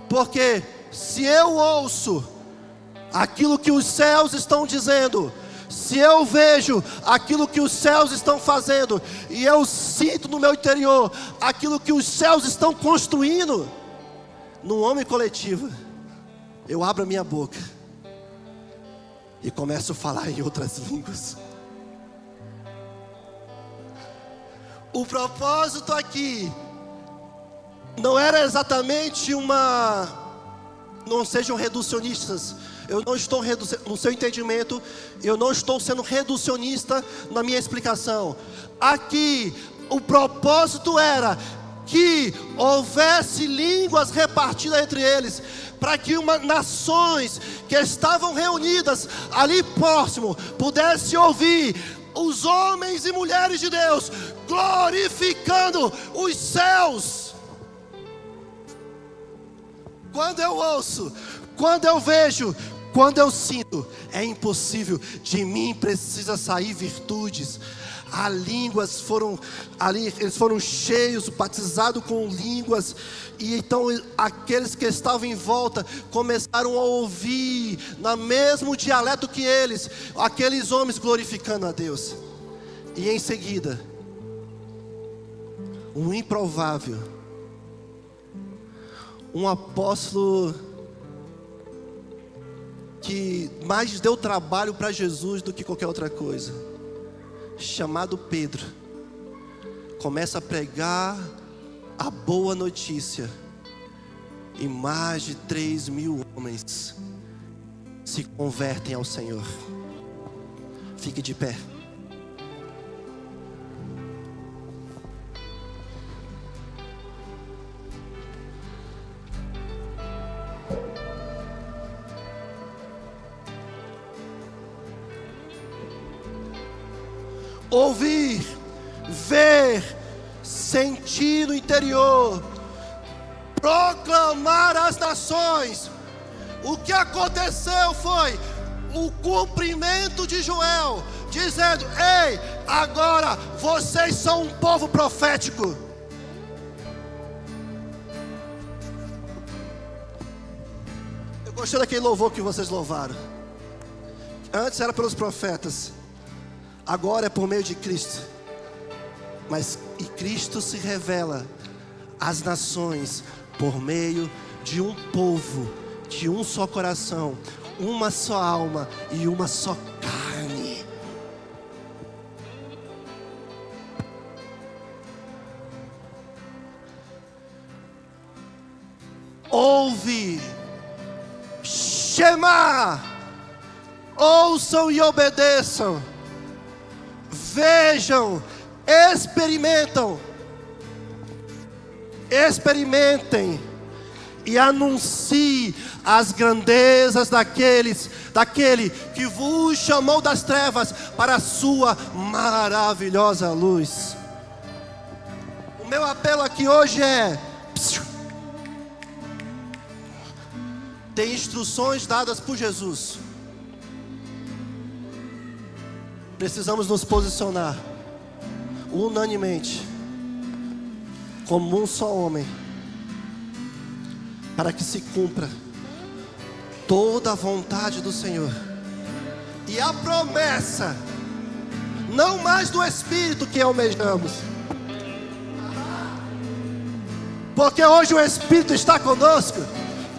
A: porque se eu ouço aquilo que os céus estão dizendo, se eu vejo aquilo que os céus estão fazendo, e eu sinto no meu interior aquilo que os céus estão construindo, no homem coletivo, eu abro a minha boca e começo a falar em outras línguas. O propósito aqui não era exatamente não sejam reducionistas. Eu não estou no seu entendimento, eu não estou sendo reducionista na minha explicação. Aqui, o propósito era que houvesse línguas repartidas entre eles, para que nações que estavam reunidas ali próximo pudessem ouvir os homens e mulheres de Deus glorificando os céus. quando eu ouço, quando eu vejo, quando eu sinto, é impossível. De mim precisa sair virtudes. Línguas foram ali, eles foram cheios, batizados com línguas. E então aqueles que estavam em volta começaram a ouvir no mesmo dialeto que eles, aqueles homens glorificando a Deus. E em seguida, um improvável, um apóstolo que mais deu trabalho para Jesus do que qualquer outra coisa, chamado Pedro, começa a pregar a boa notícia, e mais de 3.000 homens se convertem ao Senhor. Fique de pé. Ouvir, ver, sentir no interior, proclamar às nações. O que aconteceu foi o cumprimento de Joel, dizendo: ei, agora vocês são um povo profético. Eu gostei daquele louvor que vocês louvaram. Antes era pelos profetas, agora é por meio de Cristo. E Cristo se revela às nações por meio de um povo, de um só coração, uma só alma e uma só carne. Ouve, Shema, ouçam e obedeçam. Vejam, experimentem e anuncie as grandezas daquele que vos chamou das trevas para a sua maravilhosa luz. O meu apelo aqui hoje é: tem instruções dadas por Jesus. Precisamos nos posicionar unanimemente como um só homem, para que se cumpra toda a vontade do Senhor. E a promessa, não mais do Espírito que almejamos, porque hoje o Espírito está conosco,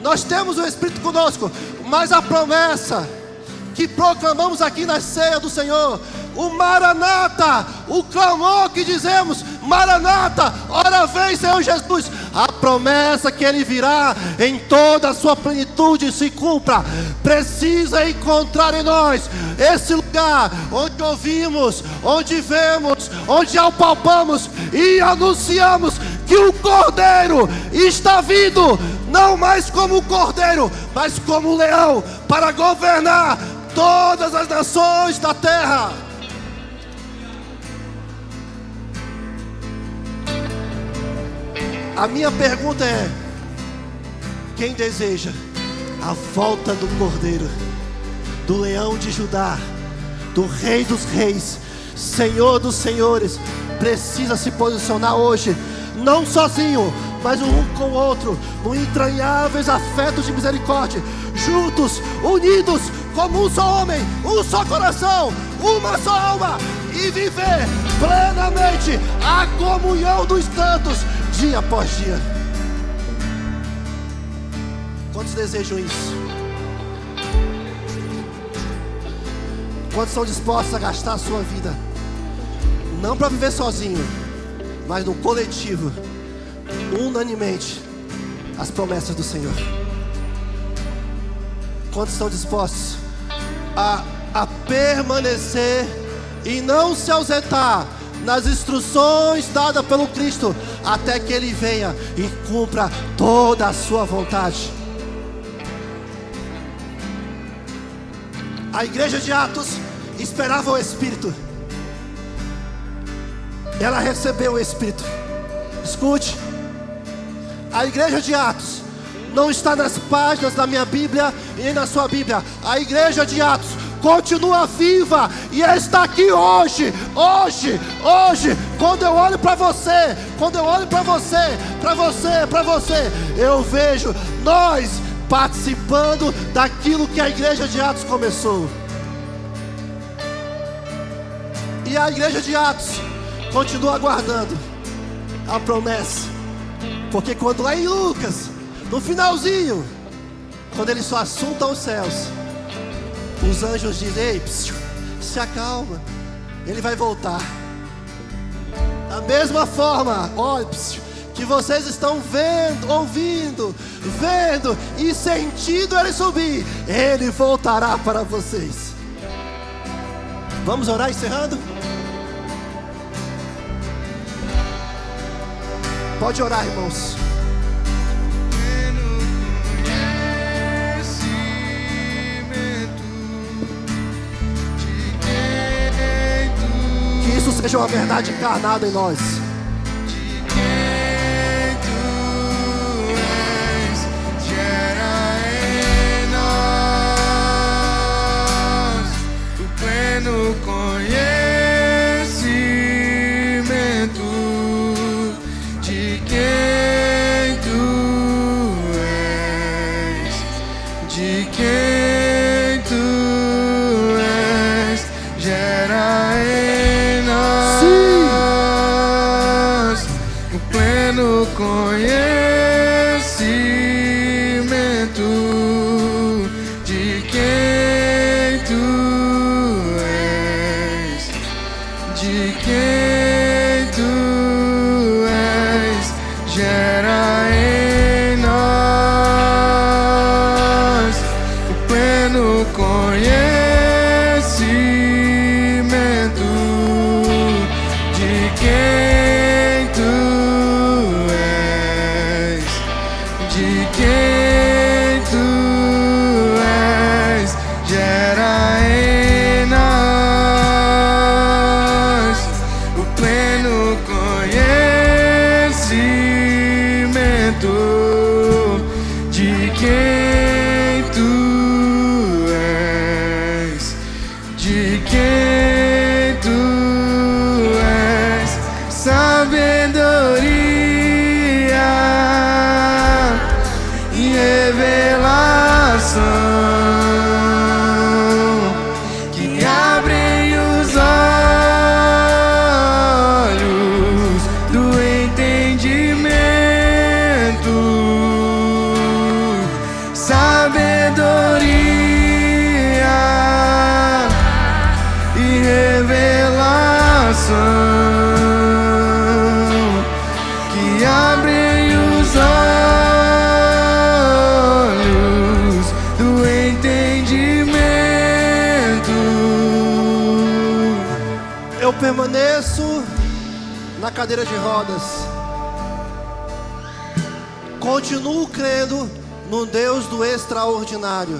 A: nós temos o Espírito conosco, mas a promessa que proclamamos aqui na ceia do Senhor, o Maranata, o clamor que dizemos: Maranata, ora vem Senhor Jesus. A promessa que Ele virá em toda a sua plenitude e se cumpra, precisa encontrar em nós esse lugar onde ouvimos, onde vemos, onde apalpamos e anunciamos que o Cordeiro está vindo, não mais como o Cordeiro, mas como o leão, para governar todas as nações da terra. A minha pergunta é: quem deseja a volta do Cordeiro, do leão de Judá, do Rei dos Reis, Senhor dos Senhores, precisa se posicionar hoje, não sozinho, mas um com o outro, no entranháveis afetos de misericórdia, juntos, unidos, como um só homem, um só coração, uma só alma, e viver plenamente a comunhão dos santos, dia após dia. Quantos desejam isso? Quantos são dispostos a gastar a sua vida, não para viver sozinho, mas no coletivo, unanimemente, as promessas do Senhor? Quantos estão dispostos a permanecer e não se ausentar nas instruções dadas pelo Cristo, até que Ele venha e cumpra toda a sua vontade? A igreja de Atos esperava o Espírito. Ela recebeu o Espírito. Escute, a igreja de Atos não está nas páginas da minha Bíblia e nem na sua Bíblia. A igreja de Atos continua viva e está aqui hoje. Quando eu olho para você, eu vejo nós participando daquilo que a igreja de Atos começou. E a igreja de Atos continua aguardando a promessa, porque quando lá em Lucas, no finalzinho, quando ele só assunta os céus, os anjos dizem: ei, se acalma, ele vai voltar. Da mesma forma, olha, que vocês estão vendo, ouvindo, vendo e sentindo ele subir, ele voltará para vocês. Vamos orar encerrando? Pode orar, irmãos. Que isso seja uma verdade encarnada em nós. Permaneço na cadeira de rodas, continuo crendo no Deus do extraordinário,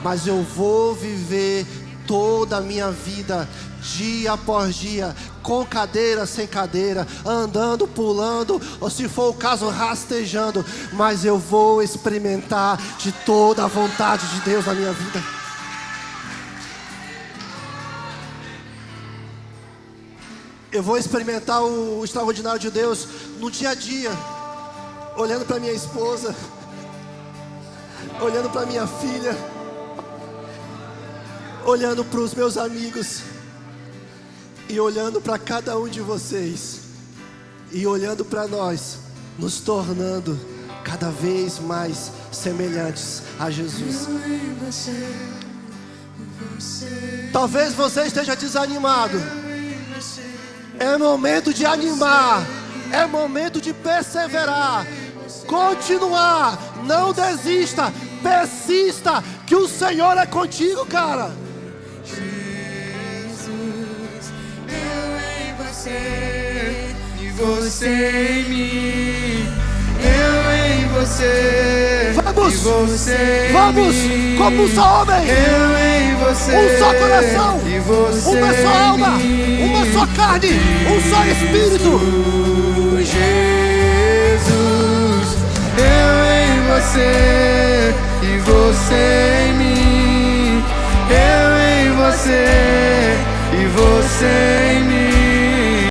A: mas eu vou viver toda a minha vida, dia após dia, com cadeira, sem cadeira, andando, pulando, ou se for o caso, rastejando, mas eu vou experimentar de toda a vontade de Deus na minha vida. Eu vou experimentar o extraordinário de Deus no dia a dia, olhando para minha esposa, olhando para minha filha, olhando para os meus amigos, e olhando para cada um de vocês, e olhando para nós, nos tornando cada vez mais semelhantes a Jesus. Talvez você esteja desanimado. É momento de animar, é momento de perseverar, continuar, não desista, persista, que o Senhor é contigo, cara.
B: Jesus, eu em você, e você em mim, eu em você,
A: vamos,
B: e você em
A: vamos,
B: mim,
A: como um só homem,
B: eu em você,
A: um só coração,
B: e você
A: uma só alma,
B: mim,
A: uma só carne, um só espírito.
B: Jesus, eu em você, você em mim, eu em você e você